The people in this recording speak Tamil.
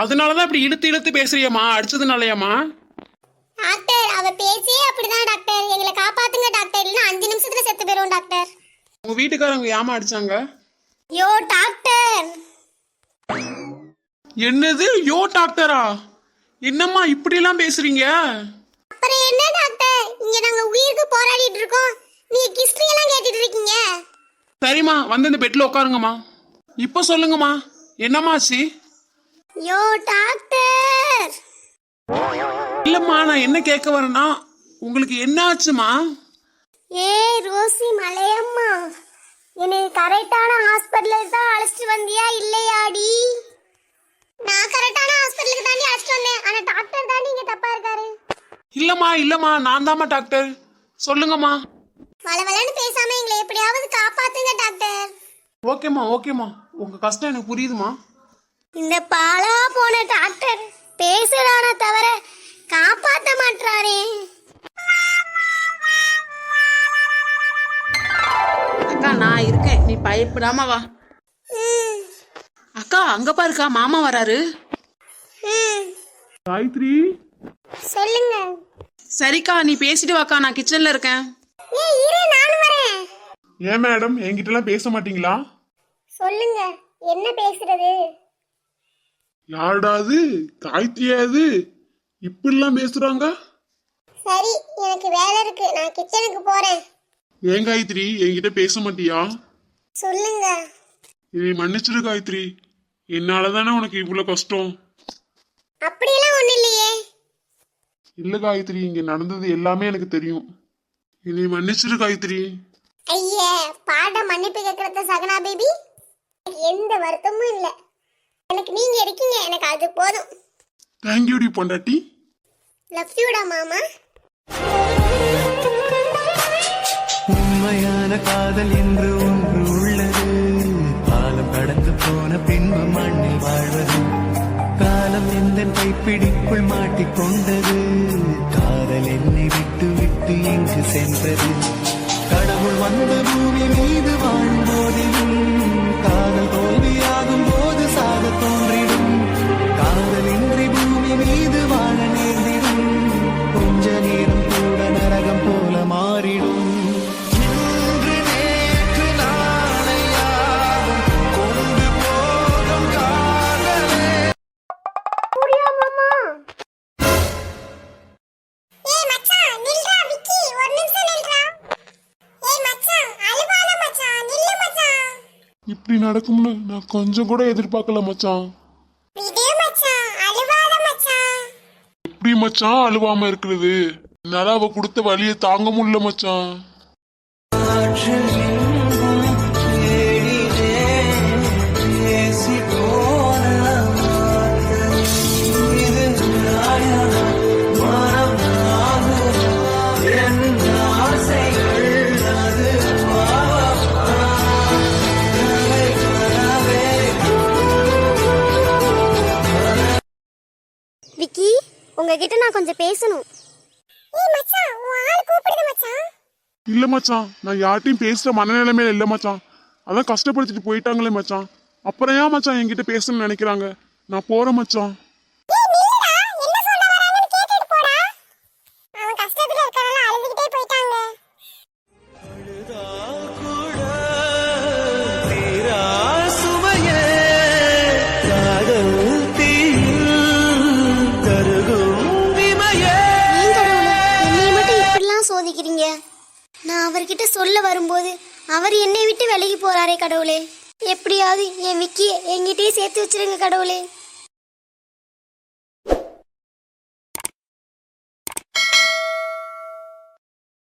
அதனாலதான் இப்படி இழுத்து இழுத்து பேசுறியம்மா, அடிச்சதுனாலயாம்மா? டாக்டர் அவ பேசியே அப்படிதான் டாக்டர். எங்களை காப்பாத்துங்க டாக்டர், இல்லைன்னா 5 நிமிஷத்துல செத்து போயிரும் டாக்டர். உங்க வீட்டுக்காரங்க ஏமா அடிச்சாங்க? யோ டாக்டர். என்னது யோ டாக்டரா? என்னம்மா இப்படி எல்லாம் பேசுறீங்க? அப்புறம் என்ன டாக்டர், இங்க நாங்க உயிருக்கு போராடிட்டு இருக்கோம், நீங்க ஹிஸ்டரி எல்லாம் கேட்டுட்டு இருக்கீங்க. சரிம்மா, வந்து இந்த பெட்ல உட்காருங்கம்மா. இப்ப சொல்லுங்கம்மா, என்னம்மாச்சு? யோ டாக்டர். இல்லம்மா, நான் என்ன கேட்க வரேன்னா, உங்களுக்கு என்ன ஆச்சுமா? ரோசி மலையம்மா, என்னை கரெக்டான ஹாஸ்பிட்டலுக்கு தான் அழைச்சிட்டு வந்தியா இல்லையாடி? நான் கரெக்டான ஹாஸ்பிட்டலுக்கு தாண்டி அழைச்சிட்டு வந்தேன், ஆனா டாக்டர் தாண்டி இங்க தப்பா இருக்காரு. இல்லம்மா நான் தாம்மா டாக்டர். சொல்லுங்கம்மா. வளவலன்னு பேசாம எங்களை எப்படியாவது காப்பாத்துங்க டாக்டர். ஓகேம்மா, உங்க கஷ்டம் எனக்கு புரியுதுமா. இந்த பாலா போன டாக்டர் பேசுறானே தவிர காப்பாத்த மாட்டாரே. அக்கா நான் இருக்கேன், நீ பயப்படாம வா. அக்கா அங்க பாருக்கா, மாமா வராரு. காயத்ரி, சொல்லுங்க. சரிக்கா நீ பேசிட்டு வாக்கா, நான் கிச்சன்ல இருக்கேன். இரு நானும் வரேன். ஏன் மேடம் என்கிட்ட எல்லாம் பேச மாட்டீங்களா? சொல்லுங்க, என்ன பேசுறது? யாருடாது? காயத்ரியாது இப்படிலாம் பேசுறாங்க? சரி, எனக்கு வேலை இருக்கு, நான் கிச்சனுக்கு போறேன். ஏன் காயத்ரி என்கிட்ட பேச மாட்டியா? சொல்லுங்க. இதை மன்னிச்சிரு காயத்ரி, என்னாலதானே உனக்கு இவ்வளவு கஷ்டம். அப்படியெல்லாம் ஒண்ணு இல்லையே. இல்ல காயத்ரி, இங்க நடந்தது எல்லாமே எனக்கு தெரியும். இதை மன்னிச்சிரு காயத்ரி. ஐயே, பாட மன்னிப்பு கேட்கறத சகனா பேபி, எந்த வருத்தமும் இல்ல. எனக்கு நீங்க இருக்கீங்க, எனக்கு அது போதும். தேங்க்யூ டி பொண்டாட்டி. லவ் யூடா மாமா. உண்மையான காதல் என்று ஒன்று உள்ளது, காலம் கடந்து போன பின்பு மண்ணில் வாழ்வது. காலம் எந்த கைப்பிடிக்குள் மாட்டிக்கொண்டது, காதல் என்னை விட்டு விட்டு எங்கு சென்றது. கடவுள் வந்த பூமி மீது வாழும் போதிலும் காதல் தோல்வியாகும் போது சாத தோன்றிடும். காதலின்றி பூமி மீது வாழ நேர்ந்திடும், கொஞ்ச நேரம் கூட நரகம் போல மாறிடும். இப்படி நடக்கும்னு நான் கொஞ்சம் கூட எதிர்பார்க்கல மச்சான். எப்படி மச்சான் அழுவாம இருக்கிறது? என்னால அவ கொடுத்த வலியை தாங்க முடியல மச்சான். விக்கி, உங்ககிட்ட நான் கொஞ்சம் பேசணும். இல்ல மச்சான், நான் யார்ட்டையும் பேசுற மனநிலைமையில இல்ல மச்சான். அதான் கஷ்டப்படுத்திட்டு போயிட்டாங்களே மச்சான். அப்புறம் ஏன் மச்சான் என்கிட்ட பேசணும்னு நினைக்கிறாங்க? நான் போறேன் மச்சான். சோதிக்கிறீங்க. நான் அவர்கிட்ட சொல்ல வரும்போது அவர் என்னை விட்டு விலகி போறாரே கடவுளே. எப்படியாவது என் விக்கியை என்கிட்டயே சேர்த்து வச்சிருங்க கடவுளே.